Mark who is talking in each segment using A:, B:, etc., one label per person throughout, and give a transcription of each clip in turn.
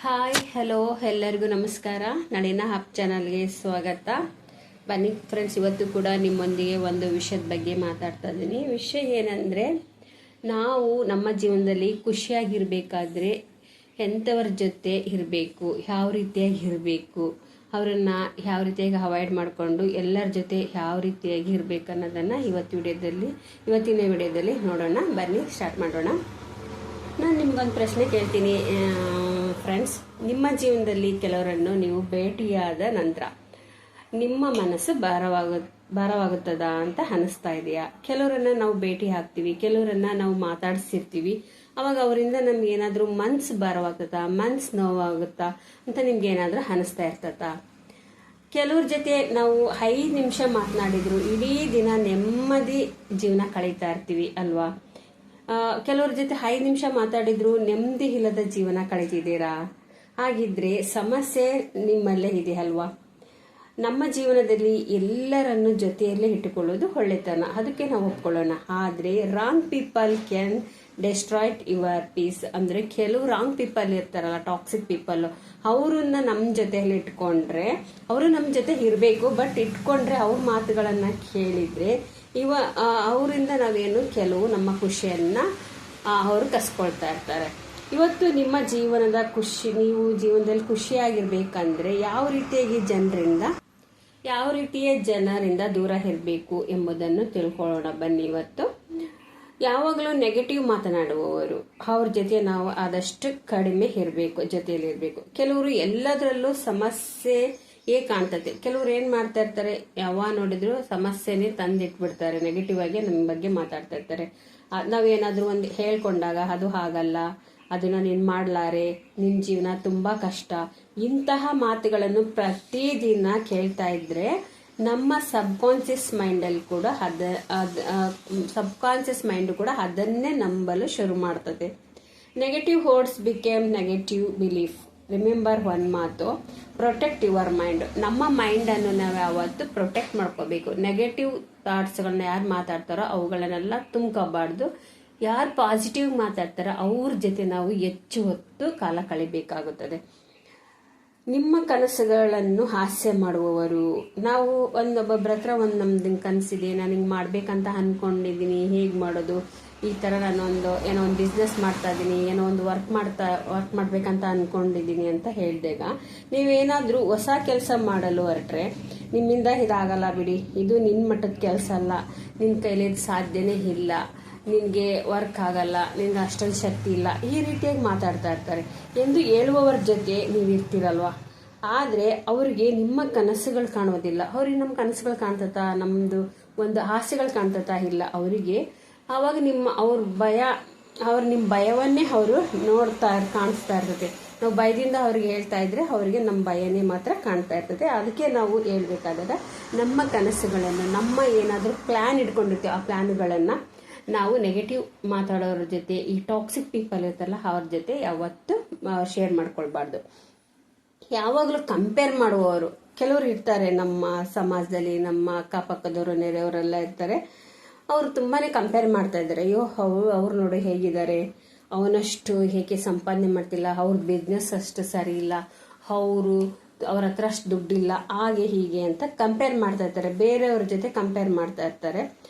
A: Hi hello ಎಲ್ಲರಿಗೂ ನಮಸ್ಕಾರ. ನಳಿನ hub ಚಾನಲ್ಗೆ ಸ್ವಾಗತ. ಬನ್ನಿ ಫ್ರೆಂಡ್ಸ್, ಇವತ್ತು ಕೂಡ ನಿಮ್ಮೊಂದಿಗೆ ಒಂದು ವಿಷಯದ ಬಗ್ಗೆ ಮಾತಾಡ್ತಾ ಇದ್ದೀನಿ. ವಿಷಯ ಏನಂದರೆ, ನಾವು ನಮ್ಮ ಜೀವನದಲ್ಲಿ ಖುಷಿಯಾಗಿರಬೇಕಾದ್ರೆ ಎಂಥವ್ರ ಜೊತೆ ಇರಬೇಕು, ಯಾವ ರೀತಿಯಾಗಿ ಇರಬೇಕು, ಅವರನ್ನು ಯಾವ ರೀತಿಯಾಗಿ ಅವಾಯ್ಡ್ ಮಾಡಿಕೊಂಡು ಎಲ್ಲರ ಜೊತೆ ಯಾವ ರೀತಿಯಾಗಿ ಇರಬೇಕು ಅನ್ನೋದನ್ನು ಇವತ್ತಿನ ವಿಡಿಯೋದಲ್ಲಿ ನೋಡೋಣ. ಬನ್ನಿ ಸ್ಟಾರ್ಟ್ ಮಾಡೋಣ. ನಾನು ನಿಮ್ಗೊಂದು ಪ್ರಶ್ನೆ ಕೇಳ್ತೀನಿ ಫ್ರೆಂಡ್ಸ್. ನಿಮ್ಮ ಜೀವನದಲ್ಲಿ ಕೆಲವರನ್ನು ನೀವು ಭೇಟಿಯಾದ ನಂತರ ನಿಮ್ಮ ಮನಸ್ಸು ಭಾರವಾಗುತ್ತದ ಅಂತ ಅನಿಸ್ತಾ ಇದೆಯಾ? ಕೆಲವರನ್ನ ನಾವು ಭೇಟಿ ಹಾಕ್ತೀವಿ, ಕೆಲವರನ್ನ ನಾವು ಮಾತಾಡಿಸಿರ್ತೀವಿ. ಅವಾಗ ಅವರಿಂದ ನಮ್ಗೆ ಏನಾದರೂ ಮನ್ಸು ಭಾರವಾಗುತ್ತಾ, ಮನ್ಸು ನೋವಾಗುತ್ತಾ ಅಂತ ನಿಮ್ಗೆ ಏನಾದರೂ ಅನಿಸ್ತಾ ಇರ್ತತಾ? ಕೆಲವ್ರ ಜೊತೆ ನಾವು 5 ನಿಮಿಷ ಮಾತನಾಡಿದ್ರು ಇಡೀ ದಿನ ನೆಮ್ಮದಿ ಜೀವನ ಕಳೀತಾ ಇರ್ತೀವಿ ಅಲ್ವಾ? ಕೆಲವ್ರ ಜೊತೆ 5 ನಿಮಿಷ ಮಾತಾಡಿದ್ರು ನೆಮ್ಮದಿ ಇಲ್ಲದ ಜೀವನ ಕಳೀತಿದ್ದೀರಾ? ಹಾಗಿದ್ರೆ ಸಮಸ್ಯೆ ನಿಮ್ಮಲ್ಲೇ ಇದೆ ಅಲ್ವಾ? ನಮ್ಮ ಜೀವನದಲ್ಲಿ ಎಲ್ಲರನ್ನು ಜೊತೆಯಲ್ಲೇ ಇಟ್ಟುಕೊಳ್ಳೋದು ಒಳ್ಳೆತನ, ಅದಕ್ಕೆ ನಾವು ಒಪ್ಕೊಳ್ಳೋಣ. ಆದರೆ wrong people can destroy your peace. ಅಂದ್ರೆ ಕೆಲವು ರಾಂಗ್ ಪೀಪಲ್ ಇರ್ತಾರಲ್ಲ, ಟಾಕ್ಸಿಕ್ ಪೀಪಲ್, ಅವ್ರನ್ನ ನಮ್ಮ ಜೊತೆಯಲ್ಲಿ ಇಟ್ಕೊಂಡ್ರೆ, ಅವರು ನಮ್ಮ ಜೊತೆ ಇರಬೇಕು, ಬಟ್ ಇಟ್ಕೊಂಡ್ರೆ ಅವ್ರ ಮಾತುಗಳನ್ನ ಕೇಳಿದ್ರೆ ಅವರಿಂದ ನಾವೇನು ಕೆಲವು ನಮ್ಮ ಖುಷಿಯನ್ನ ಅವರು ಕಸ್ಕೊಳ್ತಾ ಇರ್ತಾರೆ. ಇವತ್ತು ನಿಮ್ಮ ನೀವು ಜೀವನದಲ್ಲಿ ಖುಷಿಯಾಗಿರ್ಬೇಕಂದ್ರೆ ಯಾವ ರೀತಿಯ ಜನರಿಂದ ದೂರ ಇರಬೇಕು ಎಂಬುದನ್ನು ತಿಳ್ಕೊಳ್ಳೋಣ ಬನ್ನಿ. ಇವತ್ತು ಯಾವಾಗಲೂ ನೆಗೆಟಿವ್ ಮಾತನಾಡುವವರು, ಅವ್ರ ಜೊತೆ ನಾವು ಆದಷ್ಟು ಕಡಿಮೆ ಇರಬೇಕು, ಜೊತೆಯಲ್ಲಿ ಇರಬೇಕು. ಕೆಲವರು ಎಲ್ಲದರಲ್ಲೂ ಸಮಸ್ಯೆ ಕಾಣ್ತದೆ. ಕೆಲವ್ರು ಏನ್ ಮಾಡ್ತಾ ಇರ್ತಾರೆ, ಯಾವಾಗ ನೋಡಿದ್ರು ಸಮಸ್ಯೆನೇ ತಂದಿಟ್ಬಿಡ್ತಾರೆ, ನೆಗೆಟಿವ್ ಆಗಿ ನಮ್ಮ ಬಗ್ಗೆ ಮಾತಾಡ್ತಾ ಇರ್ತಾರೆ. ನಾವೇನಾದ್ರೂ ಒಂದು ಹೇಳ್ಕೊಂಡಾಗ ಅದು ಹಾಗಲ್ಲ, ಅದನ್ನ ನೀನ್ ಮಾಡ್ಲಾರೆ, ನಿನ್ ಜೀವನ ತುಂಬಾ ಕಷ್ಟ, ಇಂತಹ ಮಾತುಗಳನ್ನು ಪ್ರತಿದಿನ ಕೇಳ್ತಾ ಇದ್ರೆ ನಮ್ಮ ಸಬ್ಕಾನ್ಸಿಯಸ್ ಮೈಂಡ್ ಕೂಡ ಅದನ್ನೇ ನಂಬಲು ಶುರು ಮಾಡ್ತದೆ. Negative words became negative belief. Remember one ಮಾತು, ಪ್ರೊಟೆಕ್ಟ್ ಯುವರ್ ಮೈಂಡ್. ನಮ್ಮ ಮೈಂಡ್ ಅನ್ನು ನಾವು ಯಾವತ್ತು ಪ್ರೊಟೆಕ್ಟ್ ಮಾಡ್ಕೋಬೇಕು. ನೆಗೆಟಿವ್ ಥಾಟ್ಸ್ಗಳನ್ನ ಯಾರು ಮಾತಾಡ್ತಾರೋ ಅವುಗಳನ್ನೆಲ್ಲ ತುಂಬ್ಕೋಬಾರ್ದು. ಯಾರು ಪಾಸಿಟಿವ್ ಮಾತಾಡ್ತಾರೋ ಅವ್ರ ಜೊತೆ ನಾವು ಹೆಚ್ಚು ಹೊತ್ತು ಕಾಲ ಕಳಿಬೇಕಾಗುತ್ತದೆ. ನಿಮ್ಮ ಕನಸುಗಳನ್ನು ಹಾಸ್ಯ ಮಾಡುವವರು. ನಾವು ಒಬ್ಬೊಬ್ಬರ ಹತ್ರ ನಮ್ದು ಕನಸಿದೆ, ನಾನು ಹಿಂಗೆ ಮಾಡ್ಬೇಕಂತ ಅನ್ಕೊಂಡಿದ್ದೀನಿ, ಹೇಗೆ ಮಾಡೋದು, ಈ ತರ ನಾನು ಏನೋ ಒಂದು ಬಿಸ್ನೆಸ್ ಮಾಡ್ತಾ ಇದ್ದೀನಿ, ಏನೋ ಒಂದು ವರ್ಕ್ ಮಾಡ್ಬೇಕಂತ ಅನ್ಕೊಂಡಿದ್ದೀನಿ ಅಂತ ಹೇಳಿದಾಗ, ನೀವೇನಾದ್ರೂ ಹೊಸ ಕೆಲಸ ಮಾಡಲು ಹೊರಟ್ರೆ ನಿಮ್ಮಿಂದ ಇದಾಗಲ್ಲ ಬಿಡಿ, ಇದು ನಿನ್ನ ಮಟ್ಟದ ಕೆಲಸ ಅಲ್ಲ, ನಿನ್ನ ಕೈಲಿ ಸಾಧ್ಯನೇ ಇಲ್ಲ, ನಿನ್ಗೆ ವರ್ಕ್ ಆಗಲ್ಲ, ನಿನ್ಗೆ ಅಷ್ಟೊಂದು ಶಕ್ತಿ ಇಲ್ಲ, ಈ ರೀತಿಯಾಗಿ ಮಾತಾಡ್ತಾ ಇರ್ತಾರೆ ಎಂದು ಹೇಳುವವರ ಜೊತೆ ನೀವು ಇರ್ತೀರಲ್ವಾ? ಆದ್ರೆ ಅವ್ರಿಗೆ ನಿಮ್ಮ ಕನಸುಗಳು ಕಾಣೋದಿಲ್ಲ. ಅವ್ರಿಗೆ ನಮ್ಮ ಕನಸುಗಳು ಕಾಣ್ತತಾ, ನಮ್ದು ಒಂದು ಆಸೆಗಳು ಕಾಣ್ತತಾ? ಇಲ್ಲ. ಅವರಿಗೆ ಆವಾಗ ನಿಮ್ಮ ಭಯವನ್ನೇ ಅವರು ಕಾಣಿಸ್ತಾ ಇರ್ತದೆ. ನಾವು ಭಯದಿಂದ ಅವ್ರಿಗೆ ಹೇಳ್ತಾ ಇದ್ರೆ ಅವರಿಗೆ ನಮ್ಮ ಭಯನೇ ಮಾತ್ರ ಕಾಣ್ತಾ ಇರ್ತದೆ. ಅದಕ್ಕೆ ನಾವು ಹೇಳ್ಬೇಕಾದಾಗ ನಮ್ಮ ಕನಸುಗಳನ್ನು, ನಮ್ಮ ಏನಾದರೂ ಪ್ಲಾನ್ ಇಟ್ಕೊಂಡಿರ್ತೀವಿ, ಆ ಪ್ಲಾನ್ಗಳನ್ನ ನಾವು ನೆಗೆಟಿವ್ ಮಾತಾಡೋರ ಜೊತೆ, ಈ ಟಾಕ್ಸಿಕ್ ಪೀಪಲ್ ಇರ್ತಾರಲ್ಲ ಅವ್ರ ಜೊತೆ ಯಾವತ್ತೂ ಶೇರ್ ಮಾಡ್ಕೊಳ್ಬಾರ್ದು. ಯಾವಾಗಲೂ ಕಂಪೇರ್ ಮಾಡುವವರು ಕೆಲವರು ಇರ್ತಾರೆ ನಮ್ಮ ಸಮಾಜದಲ್ಲಿ. ನಮ್ಮ ಅಕ್ಕಪಕ್ಕದವರು, ನೆರೆಯವರೆಲ್ಲ ಇರ್ತಾರೆ. ಅವರು ತುಂಬಾನೇ ಕಂಪೇರ್ ಮಾಡ್ತಾ ಇದ್ದಾರೆ. ಅಯ್ಯೋ ಅವ್ರು ನೋಡಿ ಹೇಗಿದ್ದಾರೆ, ಅವನಷ್ಟು ಹೇಗೆ ಸಂಪಾದನೆ ಮಾಡ್ತಿಲ್ಲ, ಅವ್ರ ಬಿಸ್ನೆಸ್ ಅಷ್ಟು ಸರಿ ಇಲ್ಲ, ಅವ್ರ ಹತ್ರ ಅಷ್ಟು ದುಡ್ಡಿಲ್ಲ, ಹಾಗೆ ಹೀಗೆ ಅಂತ ಕಂಪೇರ್ ಮಾಡ್ತಾ ಇರ್ತಾರೆ. ಬೇರೆಯವ್ರ ಜೊತೆ ಕಂಪೇರ್ ಮಾಡ್ತಾ ಇರ್ತಾರೆ.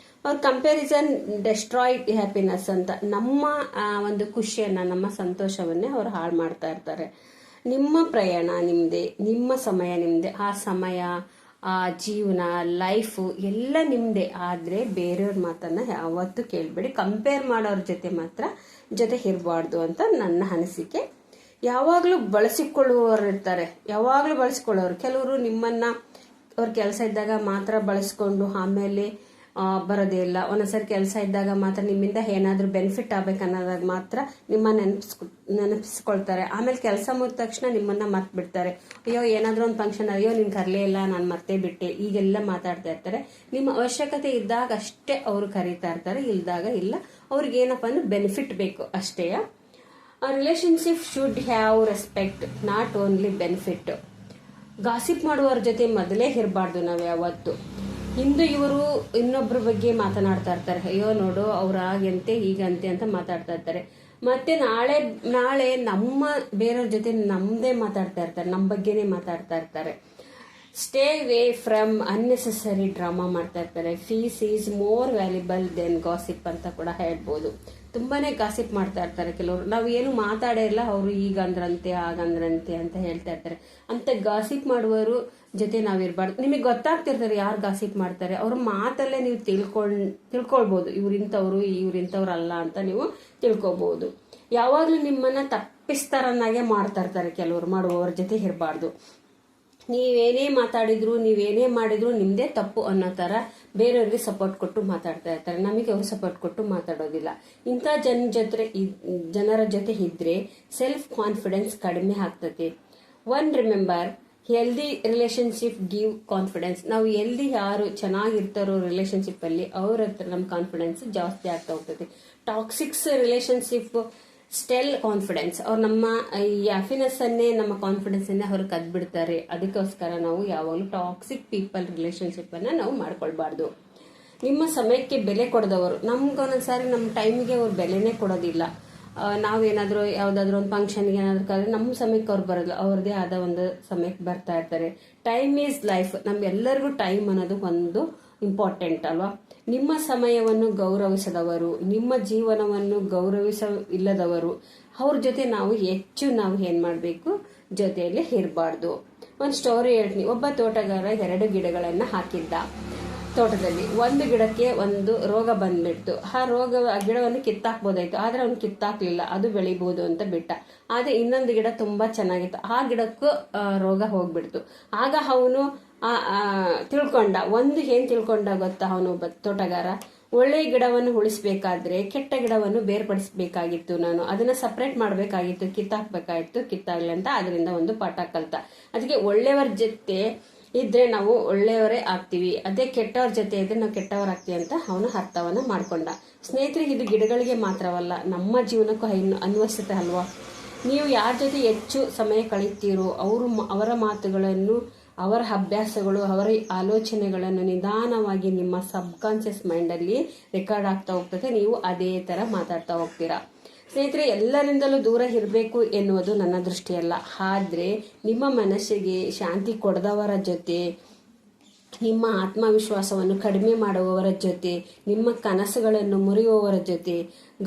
A: ಅವ್ರ ಕಂಪ್ಯಾರಿಸನ್ ಡೆಸ್ಟ್ರಾಯ್ಡ್ ಹ್ಯಾಪಿನೆಸ್ ಅಂತ, ನಮ್ಮ ಒಂದು ಖುಷಿಯನ್ನ, ನಮ್ಮ ಸಂತೋಷವನ್ನೇ ಅವ್ರು ಹಾಳು ಮಾಡ್ತಾ ಇರ್ತಾರೆ. ನಿಮ್ಮ ಪ್ರಯಾಣ ನಿಮ್ದೆ, ನಿಮ್ಮ ಸಮಯ ನಿಮ್ದೆ, ಆ ಸಮಯ, ಆ ಜೀವನ, ಲೈಫು ಎಲ್ಲ ನಿಮ್ದೆ. ಆದ್ರೆ ಬೇರೆಯವ್ರ ಮಾತನ್ನ ಯಾವತ್ತೂ ಕೇಳ್ಬೇಡಿ. ಕಂಪೇರ್ ಮಾಡೋರ ಜೊತೆ ಮಾತ್ರ ಜೊತೆ ಇರಬಾರ್ದು ಅಂತ ನನ್ನ ಅನಿಸಿಕೆ. ಯಾವಾಗ್ಲೂ ಬಳಸಿಕೊಳ್ಳುವವರು ಇರ್ತಾರೆ, ಯಾವಾಗ್ಲೂ ಬಳಸಿಕೊಳ್ಳೋರು. ಕೆಲವರು ನಿಮ್ಮನ್ನ ಅವ್ರ ಕೆಲಸ ಇದ್ದಾಗ ಮಾತ್ರ ಬಳಸ್ಕೊಂಡು ಆಮೇಲೆ ಬರೋದೇ ಇಲ್ಲ. ಒಂದೊಂದ್ಸರಿ ಕೆಲಸ ಇದ್ದಾಗ ಮಾತ್ರ ನಿಮ್ಮಿಂದ ಏನಾದ್ರೂ ಬೆನಿಫಿಟ್ ಆಗ್ಬೇಕನ್ನೋದಾಗ ಮಾತ್ರ ನಿಮ್ಮ ನೆನಪಿಸ್ಕೊಳ್ತಾರೆ. ಆಮೇಲೆ ಕೆಲಸ ಮುಗಿದ ತಕ್ಷಣ ನಿಮ್ಮನ್ನ ಮರ್ತ್ ಬಿಡ್ತಾರೆ. ಅಯ್ಯೋ ಏನಾದ್ರೂ ಒಂದು ಫಂಕ್ಷನ್, ಅಯ್ಯೋ ನೀನ್ ಕರ್ಲೇ ಇಲ್ಲ, ನಾನು ಮರ್ತೇ ಬಿಟ್ಟೆ, ಈಗೆಲ್ಲ ಮಾತಾಡ್ತಾ ಇರ್ತಾರೆ. ನಿಮ್ಮ ಅವಶ್ಯಕತೆ ಇದ್ದಾಗ ಅಷ್ಟೇ ಅವರು ಕರೀತಾ ಇರ್ತಾರೆ, ಇಲ್ದಾಗ ಇಲ್ಲ. ಅವ್ರಿಗೆ ಏನಪ್ಪಾ ಅಂದ್ರೆ ಬೆನಿಫಿಟ್ ಬೇಕು ಅಷ್ಟೇ. Relationship should have respect, not only benefit. Gossip ಮಾಡುವವ್ರ ಜೊತೆ ಮೊದಲೇ ಇರಬಾರ್ದು ನಾವು ಯಾವತ್ತು. ಇವರು ಇನ್ನೊಬ್ಬರ ಬಗ್ಗೆ ಮಾತನಾಡ್ತಾ ಇರ್ತಾರೆ. ಅಯ್ಯೋ ನೋಡು ಅವ್ರ ಹಾಗಂತೆ ಹೀಗಂತೆ ಅಂತ ಮಾತಾಡ್ತಾ ಇರ್ತಾರೆ. ಮತ್ತೆ ನಾಳೆ ನಮ್ಮ ಬೇರೆಯವ್ರ ಜೊತೆ ನಮ್ಮದೇ ಮಾತಾಡ್ತಾ ಇರ್ತಾರೆ, ನಮ್ಮ ಬಗ್ಗೆನೇ ಮಾತಾಡ್ತಾ ಇರ್ತಾರೆ. Stay away from unnecessary drama ಮಾಡ್ತಾ ಇರ್ತಾರೆ. Peace is more valuable than gossip ಅಂತ ಕೂಡ ಹೇಳ್ಬೋದು. ತುಂಬಾನೇ ಗಾಸಿಪ್ ಮಾಡ್ತಾ ಇರ್ತಾರೆ ಕೆಲವರು. ನಾವು ಏನು ಮಾತಾಡೇ ಇಲ್ಲ, ಅವರು ಈಗಂದ್ರಂತೆ ಆಗಂದ್ರಂತೆ ಅಂತ ಹೇಳ್ತಾ ಇರ್ತಾರೆ. ಅಂತ ಗಾಸಿಪ್ ಮಾಡುವವರು ಜೊತೆ ನಾವಿರ್ಬಾರ್ದು. ನಿಮಗೆ ಗೊತ್ತಾಗ್ತಿರ್ತಾರೆ ಯಾರು ಗಾಸಿಪ್ ಮಾಡ್ತಾರೆ, ಅವ್ರ ಮಾತಲ್ಲೇ ನೀವು ತಿಳ್ಕೊಳ್ಬಹುದು ಇವ್ರಿಂಥವ್ರು ಅಲ್ಲ ಅಂತ ನೀವು ತಿಳ್ಕೊಬಹುದು. ಯಾವಾಗ್ಲೂ ನಿಮ್ಮನ್ನ ತಪ್ಪಿಸ್ತಾರನ್ನಾಗೆ ಮಾಡ್ತಾ ಇರ್ತಾರೆ ಕೆಲವರು. ಮಾಡುವವ್ರ ಜೊತೆ ಇರಬಾರ್ದು. ನೀವೇನೇ ಮಾತಾಡಿದ್ರು ನೀವೇನೇ ಮಾಡಿದ್ರು ನಿಮ್ದೇ ತಪ್ಪು ಅನ್ನೋ ತರ ಬೇರೆಯವ್ರಿಗೆ ಸಪೋರ್ಟ್ ಕೊಟ್ಟು ಮಾತಾಡ್ತಾ ಇರ್ತಾರೆ. ನಮಗೆ ಅವ್ರು ಸಪೋರ್ಟ್ ಕೊಟ್ಟು ಮಾತಾಡೋದಿಲ್ಲ. ಇಂಥ ಜನರ ಜೊತೆ ಇದ್ರೆ ಸೆಲ್ಫ್ ಕಾನ್ಫಿಡೆನ್ಸ್ ಕಡಿಮೆ ಆಗ್ತದೆ. Remember, healthy relationship give confidence. ನಾವು ಎಲ್ಲಿ ಯಾರು ಚೆನ್ನಾಗಿರ್ತಾರೋ ರಿಲೇಶನ್ಶಿಪ್ ಅಲ್ಲಿ ಅವ್ರ ಹತ್ರ ನಮ್ಮ ಕಾನ್ಫಿಡೆನ್ಸ್ ಜಾಸ್ತಿ ಆಗ್ತಾ ಹೋಗ್ತದೆ. Toxics relationship steal confidence. ಅವ್ರು ನಮ್ಮ ಈ ಹ್ಯಾಪಿನೆಸ್ ಅನ್ನೇ, ನಮ್ಮ ಕಾನ್ಫಿಡೆನ್ಸ್ ಅನ್ನೇ ಅವ್ರು ಕದ್ಬಿಡ್ತಾರೆ. ಅದಕ್ಕೋಸ್ಕರ ನಾವು ಯಾವಾಗಲೂ ಟಾಕ್ಸಿಕ್ ಪೀಪಲ್ ರಿಲೇಶನ್ಶಿಪ್ ಅನ್ನ ನಾವು ಮಾಡ್ಕೊಳ್ಬಾರ್ದು. ನಿಮ್ಮ ಸಮಯಕ್ಕೆ ಬೆಲೆ ಕೊಡದವರು, ನಮ್ಗೊಂದೊಂದ್ಸಾರಿ ನಮ್ಮ ಟೈಮಿಗೆ ಅವ್ರು ಬೆಲೆನೇ ಕೊಡೋದಿಲ್ಲ. ನಾವೇನಾದ್ರೂ ಯಾವ್ದಾದ್ರು ಒಂದು ಫಂಕ್ಷನ್ಗೆ ಏನಾದ್ರು ಕರೆದ್ರೆ ನಮ್ಮ ಸಮಯಕ್ಕೆ ಅವ್ರು ಬರೋದಿಲ್ಲ, ಅವ್ರದೇ ಆದ ಒಂದು ಸಮಯಕ್ಕೆ ಬರ್ತಾ ಇರ್ತಾರೆ. Time is life. ನಮ್ಗೆಲ್ಲರಿಗೂ ಟೈಮ್ ಅನ್ನೋದು ಒಂದು ಇಂಪಾರ್ಟೆಂಟ್ ಅಲ್ವಾ. ನಿಮ್ಮ ಸಮಯವನ್ನು ಗೌರವಿಸದವರು, ನಿಮ್ಮ ಜೀವನವನ್ನು ಇಲ್ಲದವರು, ಅವ್ರ ಜೊತೆ ನಾವು ಏನ್ ಮಾಡಬೇಕು, ಜೊತೆಯಲ್ಲಿ ಇರಬಾರ್ದು. ಒಂದು ಸ್ಟೋರಿ ಹೇಳ್ತೀನಿ. ಒಬ್ಬ ತೋಟಗಾರ 2 ಗಿಡಗಳನ್ನ ಹಾಕಿದ್ದ ತೋಟದಲ್ಲಿ. ಒಂದು ಗಿಡಕ್ಕೆ ಒಂದು ರೋಗ ಬಂದ್ಬಿಡ್ತು. ಆ ಗಿಡವನ್ನು ಕಿತ್ತಾಕ್ಬೋದಾಯ್ತು, ಆದ್ರೆ ಅವ್ನು ಕಿತ್ತಾಕ್ಲಿಲ್ಲ, ಅದು ಬೆಳಿಬಹುದು ಅಂತ ಬಿಟ್ಟ. ಆದ್ರೆ ಇನ್ನೊಂದು ಗಿಡ ತುಂಬಾ ಚೆನ್ನಾಗಿತ್ತು, ಆ ಗಿಡಕ್ಕೂ ರೋಗ ಹೋಗ್ಬಿಡ್ತು. ಆಗ ಅವನು ತಿಳ್ಕೊಂಡ. ಏನ್ ತಿಳ್ಕೊಂಡ ಗೊತ್ತಾ, ಒಬ್ಬ ತೋಟಗಾರ, ಒಳ್ಳೆ ಗಿಡವನ್ನು ಉಳಿಸ್ಬೇಕಾದ್ರೆ ಕೆಟ್ಟ ಗಿಡವನ್ನು ಬೇರ್ಪಡಿಸಬೇಕಾಗಿತ್ತು, ನಾನು ಅದನ್ನ ಸಪರೇಟ್ ಮಾಡ್ಬೇಕಾಗಿತ್ತು, ಕಿತ್ತಾಗ್ಲಿ ಅಂತ ಅದರಿಂದ ಒಂದು ಪಾಠ ಕಲ್ತ. ಅದಕ್ಕೆ ಒಳ್ಳೆಯವರ ಜೊತೆ ಇದ್ರೆ ನಾವು ಒಳ್ಳೆಯವರೇ ಆಗ್ತೀವಿ, ಅದೇ ಕೆಟ್ಟವ್ರ ಜೊತೆ ಇದ್ರೆ ನಾವು ಕೆಟ್ಟವರಾಗ್ತೀವಿ ಅಂತ ಅವನು ಅರ್ಥವನ್ನ ಮಾಡ್ಕೊಂಡ. ಸ್ನೇಹಿತರಿಗೆ, ಇದು ಗಿಡಗಳಿಗೆ ಮಾತ್ರವಲ್ಲ, ನಮ್ಮ ಜೀವನಕ್ಕೂ ಅನ್ವಯಿಸುತ್ತೆ ಅಲ್ವಾ. ನೀವು ಯಾರ ಜೊತೆ ಹೆಚ್ಚು ಸಮಯ ಕಳೀತೀರೋ ಅವರ ಮಾತುಗಳನ್ನು, ಅವರ ಅಭ್ಯಾಸಗಳು, ಅವರ ಆಲೋಚನೆಗಳನ್ನು ನಿಧಾನವಾಗಿ ನಿಮ್ಮ ಸಬ್ ಕಾನ್ಶಿಯಸ್ ಮೈಂಡ್ ಅಲ್ಲಿ ರೆಕಾರ್ಡ್ ಆಗ್ತಾ ಹೋಗ್ತದೆ. ನೀವು ಅದೇ ತರ ಮಾತಾಡ್ತಾ ಹೋಗ್ತೀರಾ. ಸ್ನೇಹಿತರೆ, ಎಲ್ಲರಿಂದಲೂ ದೂರ ಇರಬೇಕು ಎನ್ನುವುದು ನನ್ನ ದೃಷ್ಟಿಯಲ್ಲ. ಆದ್ರೆ ನಿಮ್ಮ ಮನಸ್ಸಿಗೆ ಶಾಂತಿ ಕೊಡದವರ ಜೊತೆ, ನಿಮ್ಮ ಆತ್ಮವಿಶ್ವಾಸವನ್ನು ಕಡಿಮೆ ಮಾಡುವವರ ಜೊತೆ, ನಿಮ್ಮ ಕನಸುಗಳನ್ನು ಮುರಿಯುವವರ ಜೊತೆ,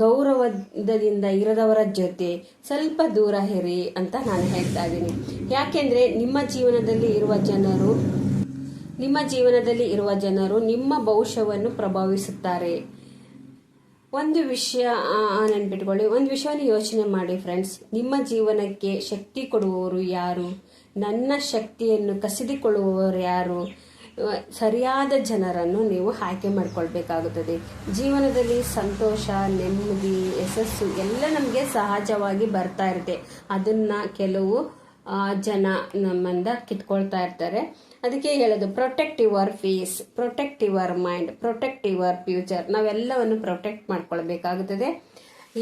A: ಗೌರವದಿಂದ ಇರದವರ ಜೊತೆ ಸ್ವಲ್ಪ ದೂರ ಇರಿ ಅಂತ ನಾನು ಹೇಳ್ತಾ ಇದ್ದೀನಿ. ಯಾಕೆಂದ್ರೆ ನಿಮ್ಮ ಜೀವನದಲ್ಲಿ ಇರುವ ಜನರು ನಿಮ್ಮ ಭವಿಷ್ಯವನ್ನು ಪ್ರಭಾವಿಸುತ್ತಾರೆ. ಒಂದು ವಿಷಯ ನೆನ್ಪಿಟ್ಕೊಳ್ಳಿ, ಒಂದು ವಿಷಯವನ್ನು ಯೋಚನೆ ಮಾಡಿ ಫ್ರೆಂಡ್ಸ್. ನಿಮ್ಮ ಜೀವನಕ್ಕೆ ಶಕ್ತಿ ಕೊಡುವವರು ಯಾರು? ನನ್ನ ಶಕ್ತಿಯನ್ನು ಕಸಿದುಕೊಳ್ಳುವವರು ಯಾರು? ಸರಿಯಾದ ಜನರನ್ನು ನೀವು ಆಯ್ಕೆ ಮಾಡ್ಕೊಳ್ಬೇಕಾಗುತ್ತದೆ. ಜೀವನದಲ್ಲಿ ಸಂತೋಷ, ನೆಮ್ಮದಿ, ಯಶಸ್ಸು ಎಲ್ಲ ನಮಗೆ ಸಹಜವಾಗಿ ಬರ್ತಾ ಇರುತ್ತೆ. ಅದನ್ನ ಕೆಲವು ಜನ ನಮ್ಮಿಂದ ಕಿತ್ಕೊಳ್ತಾ ಇರ್ತಾರೆ. ಅದಕ್ಕೆ ಹೇಳೋದು, protect your face, protect your mind, protect your future. ನಾವೆಲ್ಲವನ್ನು ಪ್ರೊಟೆಕ್ಟ್ ಮಾಡ್ಕೊಳ್ಬೇಕಾಗುತ್ತದೆ.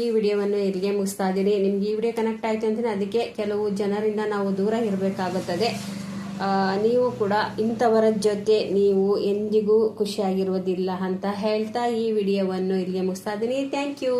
A: ಈ ವಿಡಿಯೋವನ್ನು ಇಲ್ಲಿಗೆ ಮುಗಿಸ್ತಾ ಇದ್ದೀನಿ. ನಿಮ್ಗೆ ಈ ವಿಡಿಯೋ ಕನೆಕ್ಟ್ ಆಯ್ತು ಅಂತಂದ್ರೆ ಅದಕ್ಕೆ ಕೆಲವು ಜನರಿಂದ ನಾವು ದೂರ ಇರಬೇಕಾಗುತ್ತದೆ. ನೀವು ಕೂಡ ಇಂಥವರ ಜೊತೆ ನೀವು ಎಂದಿಗೂ ಖುಷಿಯಾಗಿರುವುದಿಲ್ಲ ಅಂತ ಹೇಳ್ತಾ ಈ ವಿಡಿಯೋವನ್ನು ಇಲ್ಲಿಗೆ ಮುಗಿಸ್ತಾ ಇದ್ದೀನಿ. Thank you.